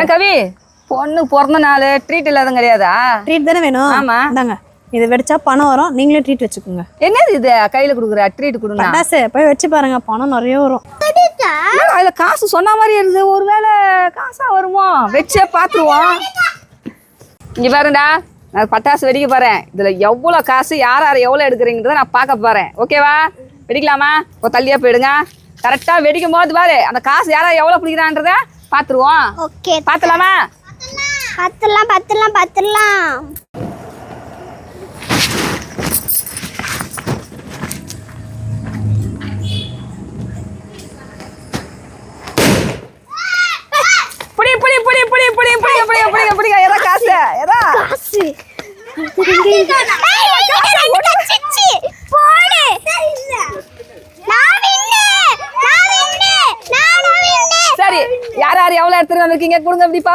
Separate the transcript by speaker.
Speaker 1: ஏன் கவி பொண்ணு பிறந்த நாள் ட்ரீட் இல்லாத கிடையாதா?
Speaker 2: ட்ரீட் தானே வேணும்?
Speaker 1: ஆமா.
Speaker 2: இந்தாங்க, இது வெடிச்சா பணம் வரும், நீங்களே ட்ரீட் வச்சுக்கோங்க.
Speaker 1: என்னது இது கையில கொடுக்குற ட்ரீட் கொடுங்க?
Speaker 2: பட்டாசு போய் வச்சு பாருங்க, பணம் நிறைய வரும்.
Speaker 1: அதுல காசு சொன்ன மாதிரி இருக்குது, ஒருவேளை காசா வருமோ? வச்சே பாத்துருவோம். இங்க பாருடா, நான் பட்டாசு வெடிக்க போறேன். இதுல எவ்வளவு காசு, யார் யார் எவ்வளவு எடுக்கிறீங்கன்றத நான் பார்க்க போறேன். ஓகேவா? வெடிக்கலாமா? ஒரு தள்ளியா போயிடுங்க. கரெக்டா வெடிக்கும் போது பாரு, அந்த காசு யாரா எவ்வளவு பிடிக்கிறான்றத பாத்துருவோம்.
Speaker 3: ஓகே,
Speaker 1: பாத்துலாமா?
Speaker 3: பாத்துலாம்.
Speaker 1: புடி எதா காசு எதா சரி, யார் யார் எவ்வளவு எடுத்துட்டு வந்திருக்கீங்க கொடுங்க.